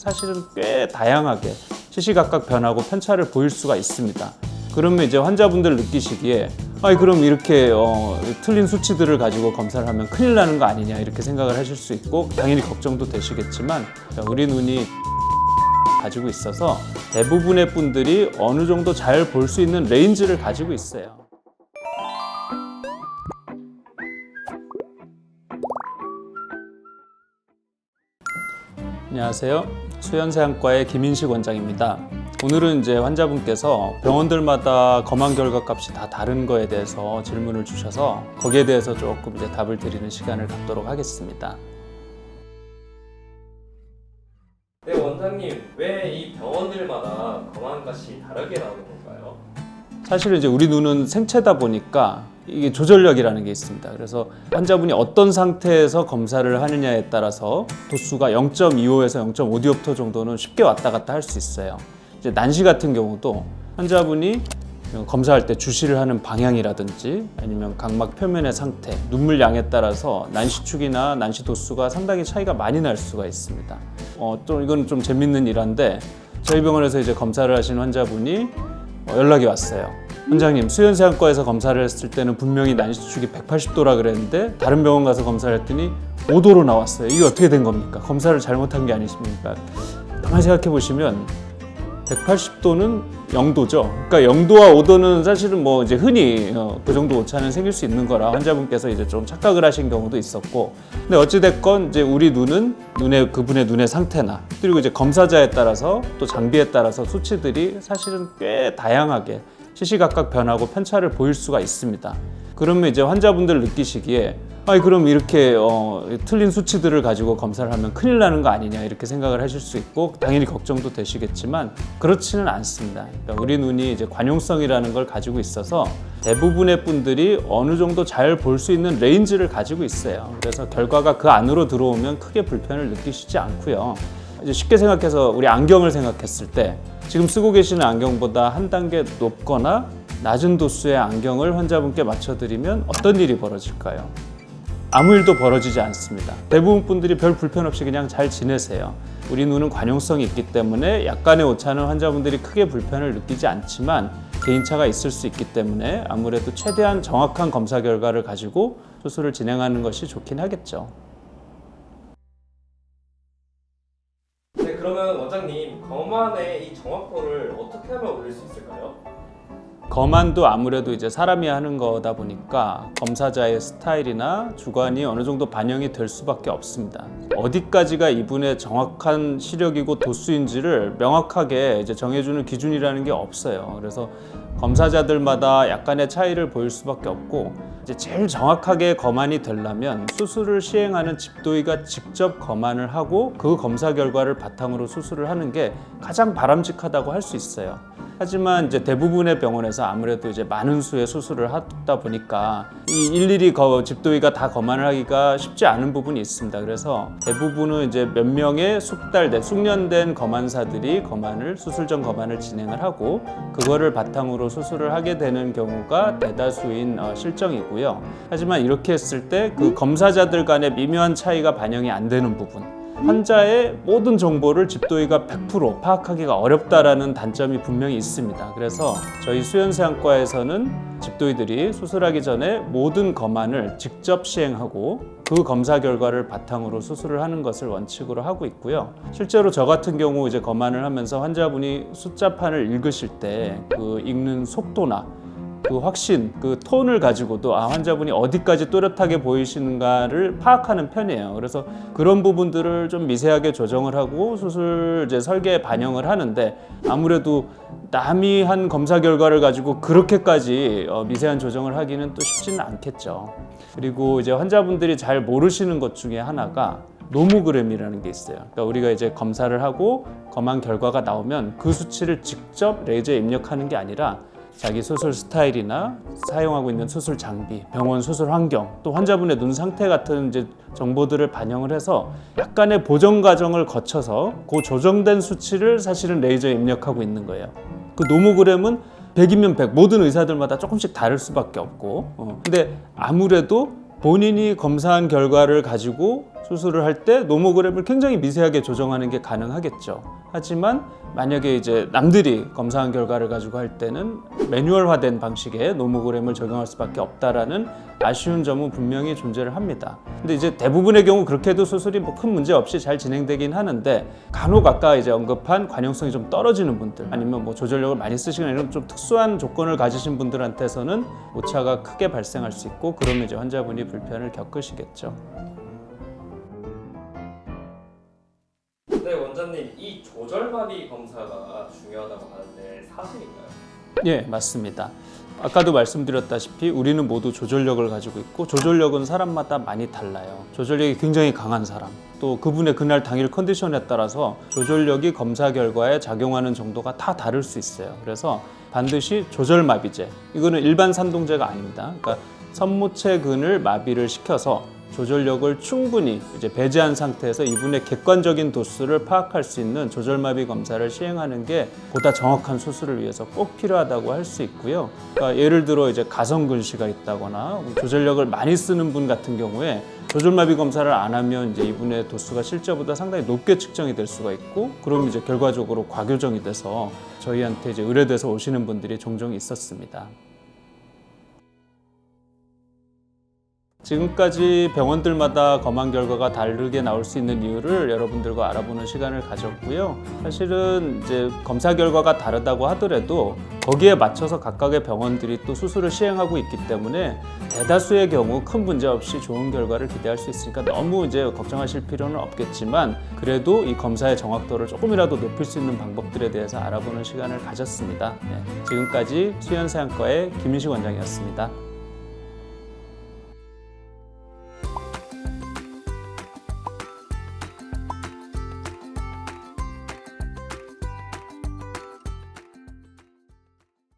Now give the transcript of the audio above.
사실은 꽤 다양하게 시시각각 변하고 편차를 보일 수가 있습니다. 그러면 이제 환자분들 느끼시기에 그럼 이렇게 틀린 수치들을 가지고 검사를 하면 큰일 나는 거 아니냐 이렇게 생각을 하실 수 있고 당연히 걱정도 되시겠지만 우리 눈이 가지고 있어서 대부분의 분들이 어느 정도 잘 볼 수 있는 레인지를 가지고 있어요. 안녕하세요. 수연세안과의 김인식 원장입니다. 오늘은 이제 환자분께서 병원들마다 검안 결과 값이 다 다른 거에 대해서 질문을 주셔서 거기에 대해서 조금 이제 답을 드리는 시간을 갖도록 하겠습니다. 네, 원장님, 왜 이 병원들마다 검안 값이 다르게 나오는 건가요? 사실은 이제 우리 눈은 생체다 보니까 이게 조절력이라는 게 있습니다. 그래서 환자분이 어떤 상태에서 검사를 하느냐에 따라서 도수가 0.25에서 0.5디옵터 정도는 쉽게 왔다 갔다 할 수 있어요. 이제 난시 같은 경우도 환자분이 검사할 때 주시를 하는 방향이라든지 아니면 각막 표면의 상태, 눈물 양에 따라서 난시축이나 난시 도수가 상당히 차이가 많이 날 수가 있습니다. 또 이건 좀 재밌는 일화인데 저희 병원에서 이제 검사를 하신 환자분이 연락이 왔어요. 원장님, 수연세안과에서 검사를 했을 때는 분명히 난시축이 180도라 그랬는데 다른 병원 가서 검사를 했더니 5도로 나왔어요. 이게 어떻게 된 겁니까? 검사를 잘못한 게 아니십니까? 가만히 생각해 보시면 180도는 0도죠. 그러니까 0도와 5도는 사실은 뭐 이제 흔히 그 정도 오차는 생길 수 있는 거라 환자분께서 이제 좀 착각을 하신 경우도 있었고, 근데 어찌됐건 이제 우리 그분의 눈의 상태나 그리고 이제 검사자에 따라서 또 장비에 따라서 수치들이 사실은 꽤 다양하게 시시각각 변하고 편차를 보일 수가 있습니다. 그러면 이제 환자분들 느끼시기에 그럼 이렇게 틀린 수치들을 가지고 검사를 하면 큰일 나는 거 아니냐 이렇게 생각을 하실 수 있고 당연히 걱정도 되시겠지만 그렇지는 않습니다. 그러니까 우리 눈이 이제 관용성이라는 걸 가지고 있어서 대부분의 분들이 어느 정도 잘 볼 수 있는 레인지를 가지고 있어요. 그래서 결과가 그 안으로 들어오면 크게 불편을 느끼시지 않고요. 이제 쉽게 생각해서 우리 안경을 생각했을 때 지금 쓰고 계시는 안경보다 한 단계 높거나 낮은 도수의 안경을 환자분께 맞춰드리면 어떤 일이 벌어질까요? 아무 일도 벌어지지 않습니다. 대부분 분들이 별 불편 없이 그냥 잘 지내세요. 우리 눈은 관용성이 있기 때문에 약간의 오차는 환자분들이 크게 불편을 느끼지 않지만 개인차가 있을 수 있기 때문에 아무래도 최대한 정확한 검사 결과를 가지고 수술을 진행하는 것이 좋긴 하겠죠. 네, 그러면 원장님, 검안의 이 정확도를 어떻게 하면 올릴 수 있을까요? 검안도 아무래도 이제 사람이 하는 거다 보니까 검사자의 스타일이나 주관이 어느 정도 반영이 될 수밖에 없습니다. 어디까지가 이분의 정확한 시력이고 도수인지를 명확하게 이제 정해주는 기준이라는 게 없어요. 그래서 검사자들마다 약간의 차이를 보일 수밖에 없고 이제 제일 정확하게 검안이 되려면 수술을 시행하는 집도의가 직접 검안을 하고 그 검사 결과를 바탕으로 수술을 하는 게 가장 바람직하다고 할 수 있어요. 하지만 이제 대부분의 병원에서 아무래도 이제 많은 수의 수술을 하다 보니까 이 일일이 집도의가 다 검안을 하기가 쉽지 않은 부분이 있습니다. 그래서 대부분은 이제 몇 명의 숙련된 검안사들이 수술 전 검안을 진행을 하고 그거를 바탕으로 수술을 하게 되는 경우가 대다수인 실정이고요. 하지만 이렇게 했을 때 그 검사자들 간의 미묘한 차이가 반영이 안 되는 부분, 환자의 모든 정보를 집도의가 100% 파악하기가 어렵다라는 단점이 분명히 있습니다. 그래서 저희 수연세안과에서는 집도의들이 수술하기 전에 모든 검안을 직접 시행하고 그 검사 결과를 바탕으로 수술을 하는 것을 원칙으로 하고 있고요. 실제로 저 같은 경우 이제 검안을 하면서 환자분이 숫자판을 읽으실 때 그 읽는 속도나 그 확신, 그 톤을 가지고도 환자분이 어디까지 또렷하게 보이시는가를 파악하는 편이에요. 그래서 그런 부분들을 좀 미세하게 조정을 하고 수술 이제 설계에 반영을 하는데 아무래도 남이 한 검사 결과를 가지고 그렇게까지 미세한 조정을 하기는 또 쉽지는 않겠죠. 그리고 이제 환자분들이 잘 모르시는 것 중에 하나가 노모그램이라는 게 있어요. 그러니까 우리가 이제 검사를 하고 검안 결과가 나오면 그 수치를 직접 레이저에 입력하는 게 아니라 자기 수술 스타일이나 사용하고 있는 수술 장비, 병원 수술 환경, 또 환자분의 눈 상태 같은 이제 정보들을 반영을 해서 약간의 보정 과정을 거쳐서 그 조정된 수치를 사실은 레이저에 입력하고 있는 거예요. 그 노모그램은 100이면 100, 모든 의사들마다 조금씩 다를 수밖에 없고 근데 아무래도 본인이 검사한 결과를 가지고 수술을 할 때 노모그램을 굉장히 미세하게 조정하는 게 가능하겠죠. 하지만 만약에 이제 남들이 검사한 결과를 가지고 할 때는 매뉴얼화된 방식의 노모그램을 적용할 수밖에 없다라는 아쉬운 점은 분명히 존재를 합니다. 근데 이제 대부분의 경우 그렇게 해도 수술이 뭐 큰 문제 없이 잘 진행되긴 하는데, 간혹 아까 이제 언급한 관용성이 좀 떨어지는 분들, 아니면 뭐 조절력을 많이 쓰시거나 이런 좀 특수한 조건을 가지신 분들한테서는 오차가 크게 발생할 수 있고, 그러면 이제 환자분이 불편을 겪으시겠죠. 네, 원장님, 이 조절마비 검사가 중요하다고 하는데 사실인가요? 예, 맞습니다. 아까도 말씀드렸다시피 우리는 모두 조절력을 가지고 있고, 조절력은 사람마다 많이 달라요. 조절력이 굉장히 강한 사람, 또 그분의 그날 당일 컨디션에 따라서 조절력이 검사 결과에 작용하는 정도가 다 다를 수 있어요. 그래서 반드시 조절마비제, 이거는 일반 산동제가 아닙니다. 그러니까 선모체 근을 마비를 시켜서 조절력을 충분히 이제 배제한 상태에서 이분의 객관적인 도수를 파악할 수 있는 조절마비 검사를 시행하는 게 보다 정확한 수술을 위해서 꼭 필요하다고 할 수 있고요. 그러니까 예를 들어 이제 가성근시가 있다거나 조절력을 많이 쓰는 분 같은 경우에 조절마비 검사를 안 하면 이제 이분의 도수가 실제보다 상당히 높게 측정이 될 수가 있고, 그럼 이제 결과적으로 과교정이 돼서 저희한테 이제 의뢰돼서 오시는 분들이 종종 있었습니다. 지금까지 병원들마다 검안 결과가 다르게 나올 수 있는 이유를 여러분들과 알아보는 시간을 가졌고요. 사실은 이제 검사 결과가 다르다고 하더라도 거기에 맞춰서 각각의 병원들이 또 수술을 시행하고 있기 때문에 대다수의 경우 큰 문제 없이 좋은 결과를 기대할 수 있으니까 너무 이제 걱정하실 필요는 없겠지만, 그래도 이 검사의 정확도를 조금이라도 높일 수 있는 방법들에 대해서 알아보는 시간을 가졌습니다. 네, 지금까지 수연사양과의 김인식 원장이었습니다.